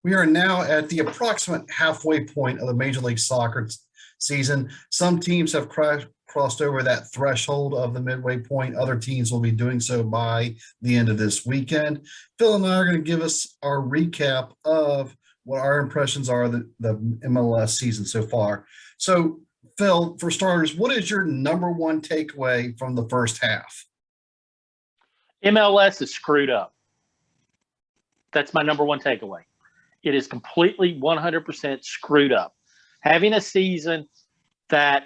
We are now at the approximate halfway point of the Major League Soccer season. Some teams have crossed over that threshold of the midway point. Other teams will be doing so by the end of this weekend. Phil and I are going to give us our recap of what our impressions are of the MLS season so far. So, Phil, for starters, what is your number one takeaway from the first half? MLS is screwed up. That's my number one takeaway. It is completely 100% screwed up. Having a season that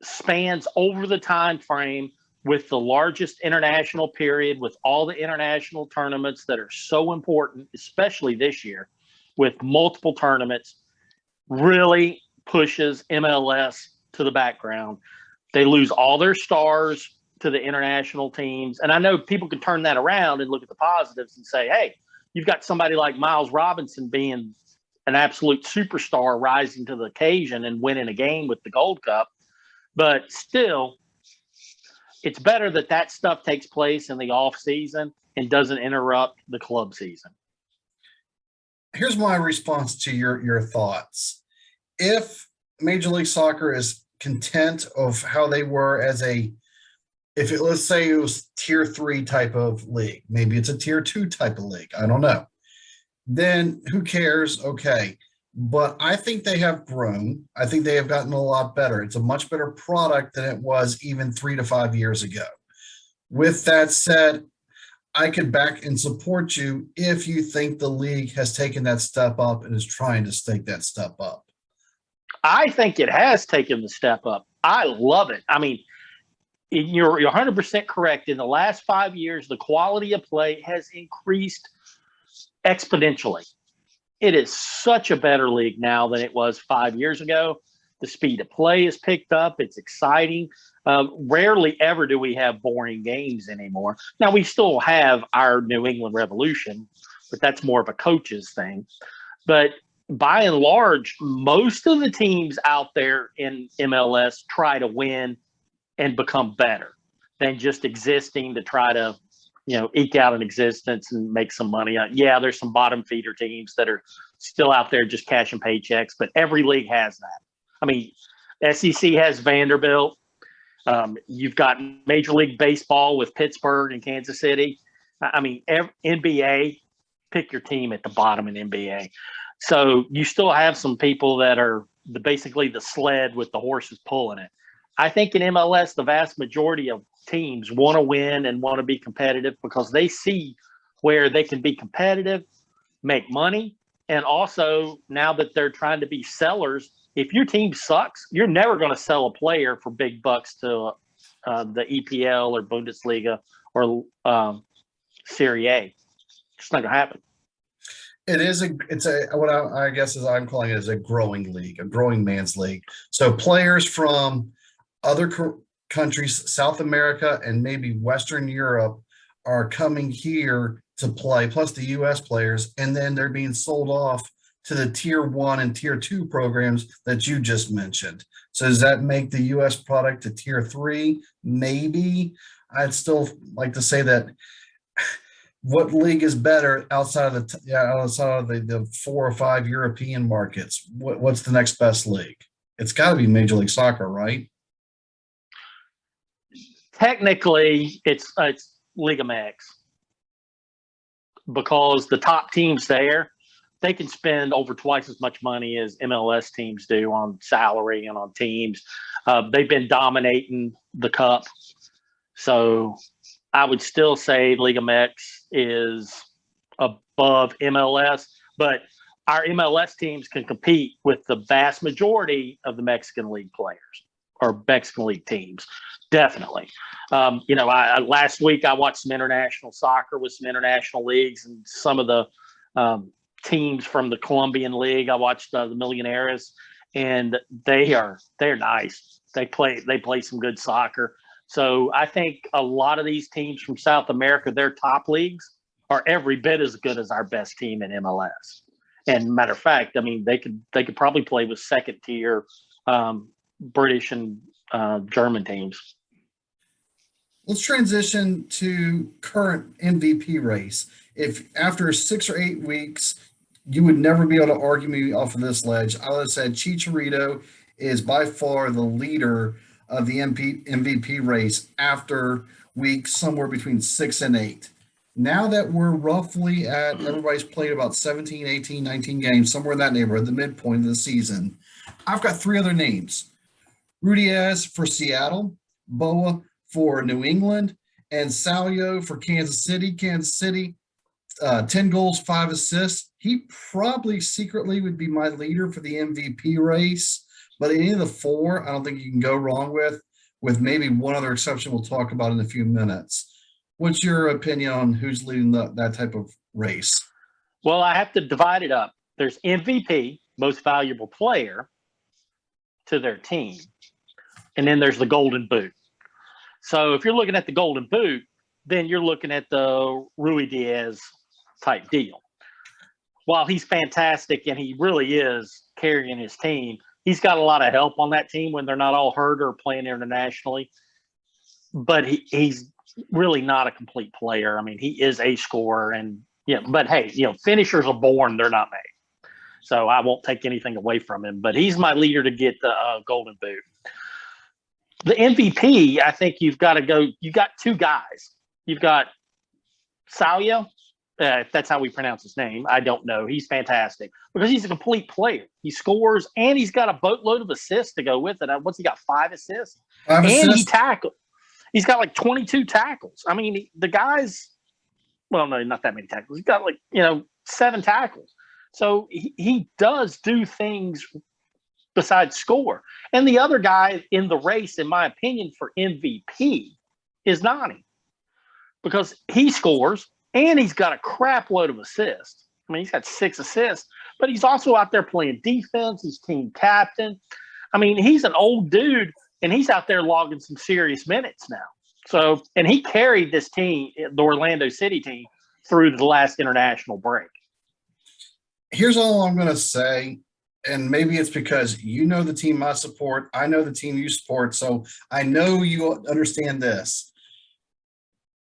spans over the time frame with the largest international period, with all the international tournaments that are so important, especially this year, with multiple tournaments, really pushes MLS to the background. They lose all their stars to the international teams. And I know people can turn that around and look at the positives and say, hey, you've got somebody like Miles Robinson being an absolute superstar, rising to the occasion and winning a game with the Gold Cup. But still, it's better that that stuff takes place in the off season and doesn't interrupt the club season. Here's my response to your thoughts. If Major League Soccer is content of how they were as let's say it was tier 3 type of league, maybe it's a tier 2 type of league, I don't know, then who cares? Okay. But I think they have grown. I think they have gotten a lot better. It's a much better product than it was even 3 to 5 years ago. With that said, I could back and support you if you think the league has taken that step up and is trying to take that step up. I think it has taken the step up. I love it. I mean, you're 100% correct. In the last 5 years, the quality of play has increased exponentially. It is such a better league now than it was 5 years ago. The speed of play is picked up. It's exciting. Rarely ever do we have boring games anymore. Now, we still have our New England Revolution, but that's more of a coach's thing. But by and large, most of the teams out there in MLS try to win and become better than just existing to try to, eke out an existence and make some money. Yeah, there's some bottom feeder teams that are still out there just cashing paychecks, but every league has that. I mean, SEC has Vanderbilt. You've got Major League Baseball with Pittsburgh and Kansas City. I mean, NBA, pick your team at the bottom in NBA. So you still have some people that are basically the sled with the horses pulling it. I think in MLS, the vast majority of teams want to win and want to be competitive because they see where they can be competitive, make money, and also now that they're trying to be sellers, if your team sucks, you're never going to sell a player for big bucks to the EPL or Bundesliga or Serie A. It's not going to happen. It's what I guess as I'm calling it is a growing league, a growing man's league. So players from other countries, South America and maybe Western Europe, are coming here to play, plus the U.S. players, and then they're being sold off to the tier 1 and tier 2 programs that you just mentioned. So does that make the U.S. product a tier 3? Maybe. I'd still like to say that what league is better outside of the 4 or 5 European markets? What's the next best league? It's got to be Major League Soccer, right? Technically, it's Liga MX because the top teams there, they can spend over twice as much money as MLS teams do on salary and on teams. They've been dominating the cup. So I would still say Liga MX is above MLS, but our MLS teams can compete with the vast majority of the Mexican League players or Mexican League teams. Definitely. Last week I watched some international soccer with some international leagues and some of the teams from the Colombian League. I watched the Millonarios, and they're nice. They play some good soccer. So I think a lot of these teams from South America, their top leagues are every bit as good as our best team in MLS. And matter of fact, I mean, they could probably play with second tier British and German teams. Let's transition to current MVP race. If after 6 or 8 weeks, you would never be able to argue me off of this ledge. I would have said Chicharito is by far the leader of the MVP race after weeks somewhere between 6 and 8. Now that we're roughly at everybody's played about 17, 18, 19 games, somewhere in that neighborhood, the midpoint of the season, I've got three other names. Rudiaz for Seattle, Boa for New England, and Salio for Kansas City. Kansas City, 10 goals, 5 assists. He probably secretly would be my leader for the MVP race, but any of the four, I don't think you can go wrong with maybe one other exception we'll talk about in a few minutes. What's your opinion on who's leading that type of race? Well, I have to divide it up. There's MVP, most valuable player to their team, and then there's the Golden Boot. So if you're looking at the Golden Boot, then you're looking at the Ruidiaz type deal. While he's fantastic and he really is carrying his team, he's got a lot of help on that team when they're not all hurt or playing internationally. But he's really not a complete player. I mean, he is a scorer, and but hey, finishers are born; they're not made. So I won't take anything away from him. But he's my leader to get the Golden Boot. The MVP, I think you've got to go. You got two guys. You've got Salio, if that's how we pronounce his name. I don't know. He's fantastic because he's a complete player. He scores, and he's got a boatload of assists to go with it. What's he got? 5 assists? 5 assists? And he tackled. He's got like 22 tackles. I mean, the guy's, well, no, not that many tackles. He's got 7 tackles. So he does do things besides score. And the other guy in the race, in my opinion, for MVP is Nani, because he scores and he's got a crap load of assists. I mean, he's got 6 assists, but he's also out there playing defense. He's team captain. I mean, he's an old dude, and he's out there logging some serious minutes now. So, and he carried this team, the Orlando City team, through the last international break. Here's all I'm going to say, and maybe it's because you know the team I support, I know the team you support, so I know you understand this.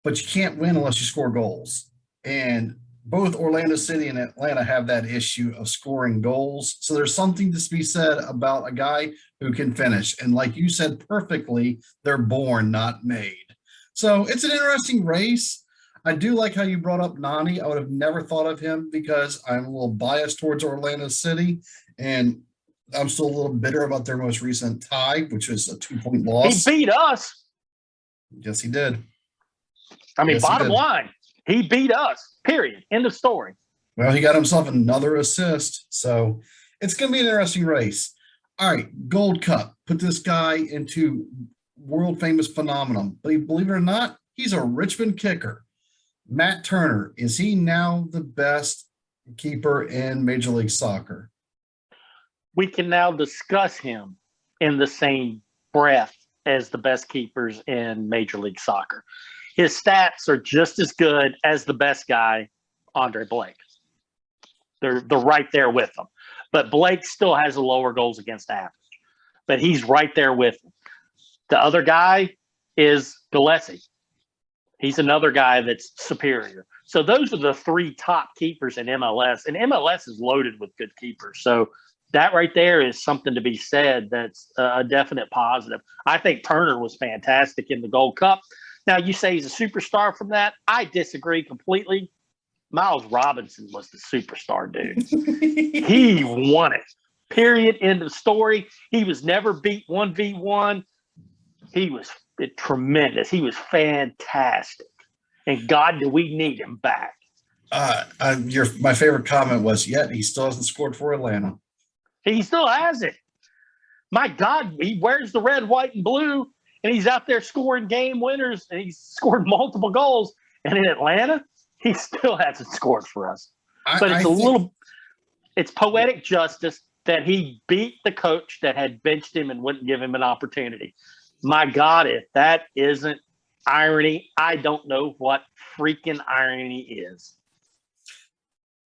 But you can't win unless you score goals. And both Orlando City and Atlanta have that issue of scoring goals. So there's something to be said about a guy who can finish. And like you said perfectly, they're born, not made. So it's an interesting race. I do like how you brought up Nani. I would have never thought of him because I'm a little biased towards Orlando City. And I'm still a little bitter about their most recent tie, which was a 2-point loss. He beat us. Yes, he did. I mean, Yes, bottom line, he beat us, period. End of story. Well, he got himself another assist. So it's going to be an interesting race. All right, Gold Cup. Put this guy into world famous phenomenon. But believe it or not, he's a Richmond kicker. Matt Turner. Is he now the best keeper in Major League Soccer? We can now discuss him in the same breath as the best keepers in Major League Soccer. His stats are just as good as the best guy, Andre Blake. They're right there with him. But Blake still has a lower goals against average. But he's right there with him. The other guy is Gillespie. He's another guy that's superior. So those are the 3 top keepers in MLS. And MLS is loaded with good keepers. So that right there is something to be said that's a definite positive. I think Turner was fantastic in the Gold Cup. Now, you say he's a superstar from that. I disagree completely. Miles Robinson was the superstar, dude. He won it. Period. End of story. He was never beat 1v1. He was tremendous. He was fantastic. And God, do we need him back. My favorite comment was, yet he still hasn't scored for Atlanta. He still has it. My God, he wears the red, white, and blue, and he's out there scoring game winners, and he's scored multiple goals. And in Atlanta, he still hasn't scored for us. But it's poetic justice that he beat the coach that had benched him and wouldn't give him an opportunity. My God, if that isn't irony, I don't know what freaking irony is.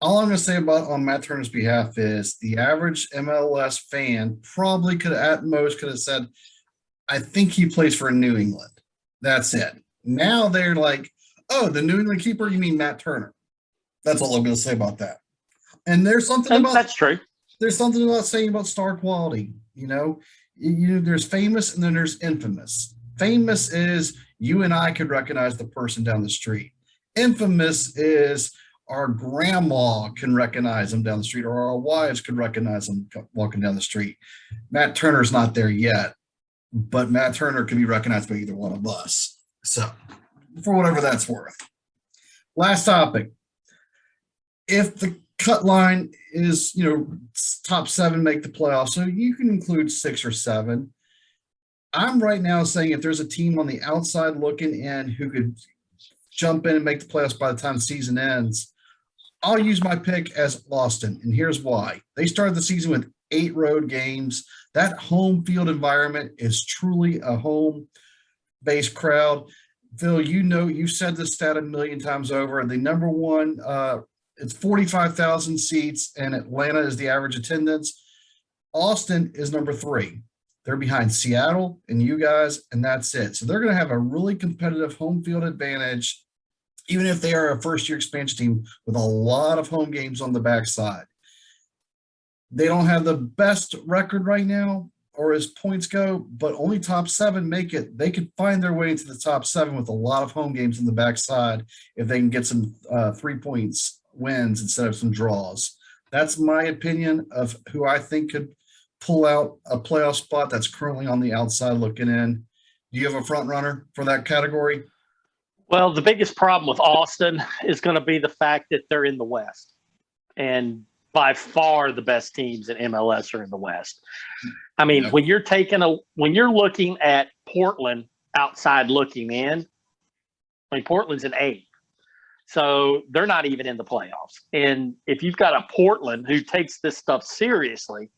All I'm going to say on Matt Turner's behalf is the average MLS fan probably could have, at most, could have said, I think he plays for New England. That's it. Now they're like, oh, the New England keeper, you mean Matt Turner? That's all I'm going to say about that. And That's true. there's something about saying about star quality. There's famous and then there's infamous. Famous is you and I could recognize the person down the street. Infamous is our grandma can recognize them down the street, or our wives could recognize them walking down the street. Matt Turner's not there yet, but Matt Turner can be recognized by either one of us. So, for whatever that's worth. Last topic. If the cut line is, top 7 make the playoffs, so you can include 6 or 7. I'm right now saying if there's a team on the outside looking in who could jump in and make the playoffs by the time the season ends, I'll use my pick as Austin, and here's why. They started the season with 8 road games. That home field environment is truly a home-based crowd. Phil, you said this stat a million times over. The number one, it's 45,000 seats, and Atlanta is the average attendance. Austin is number 3. They're behind Seattle and you guys, and that's it. So they're going to have a really competitive home field advantage, even if they are a first-year expansion team with a lot of home games on the backside. They don't have the best record right now, or as points go, but only top 7 make it. They could find their way into the top 7 with a lot of home games on the backside if they can get some 3-point wins instead of some draws. That's my opinion of who I think could pull out a playoff spot that's currently on the outside looking in. Do you have a front runner for that category? Well, the biggest problem with Austin is going to be the fact that they're in the West. And by far the best teams in MLS are in the West. I mean, when you're looking at Portland outside looking in, Portland's an 8. So they're not even in the playoffs. And if you've got a Portland who takes this stuff seriously,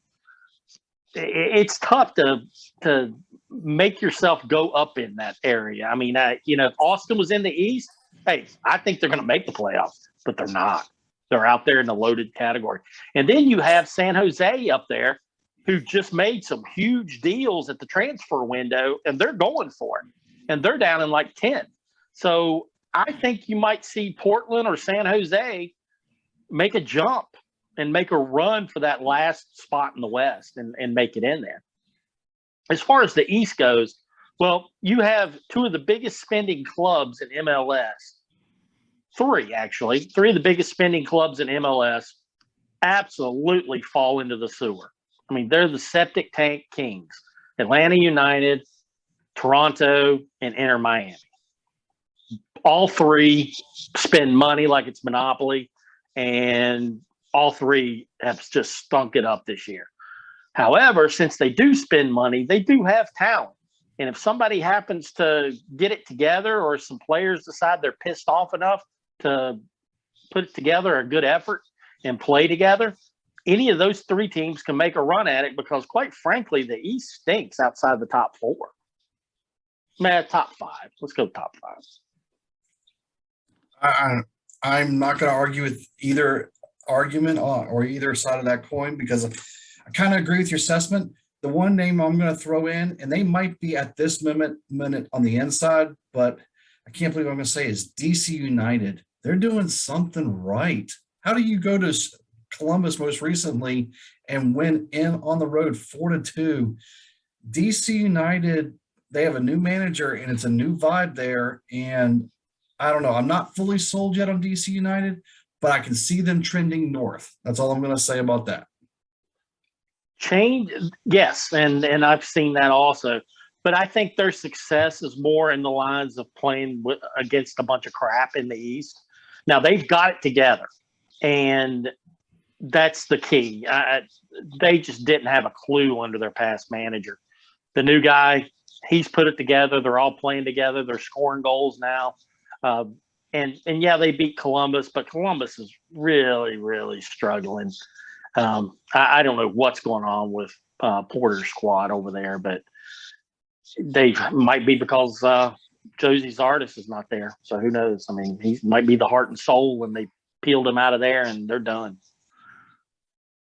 it's tough to make yourself go up in that area. I mean, if Austin was in the East, hey, I think they're going to make the playoffs, but they're not. They're out there in the loaded category. And then you have San Jose up there who just made some huge deals at the transfer window, and they're going for it. And they're down in like 10. So I think you might see Portland or San Jose make a jump and make a run for that last spot in the West and make it in there. As far as the East goes, well, you have 2 of the biggest spending clubs in MLS. 3, actually. 3 of the biggest spending clubs in MLS absolutely fall into the sewer. I mean, they're the septic tank kings. Atlanta United, Toronto, and Inter Miami. All 3 spend money like it's Monopoly, and all 3 have just stunk it up this year. However, since they do spend money, they do have talent. And if somebody happens to get it together, or some players decide they're pissed off enough to put together a good effort and play together, any of those 3 teams can make a run at it, because quite frankly, the East stinks outside the top 4. Top 5. Let's go top 5. I'm not going to argue with either argument or either side of that coin, because I kind of agree with your assessment. The one name I'm going to throw in, and they might be at this minute on the inside, but I can't believe what I'm going to say, is DC United. They're doing something right. How do you go to Columbus most recently and win in on the road 4-2? DC United, they have a new manager and it's a new vibe there. And I don't know. I'm not fully sold yet on DC United, but I can see them trending north. That's all I'm going to say about that. Change, yes, and I've seen that also. But I think their success is more in the lines of playing against a bunch of crap in the East. Now, they've got it together, and that's the key. They just didn't have a clue under their past manager. The new guy, he's put it together. They're all playing together. They're scoring goals now. And yeah, they beat Columbus, but Columbus is really, really struggling. I don't know what's going on with Porter's squad over there, but they might be because Josie Zardes is not there. So who knows? I mean, he might be the heart and soul when they peeled him out of there and they're done.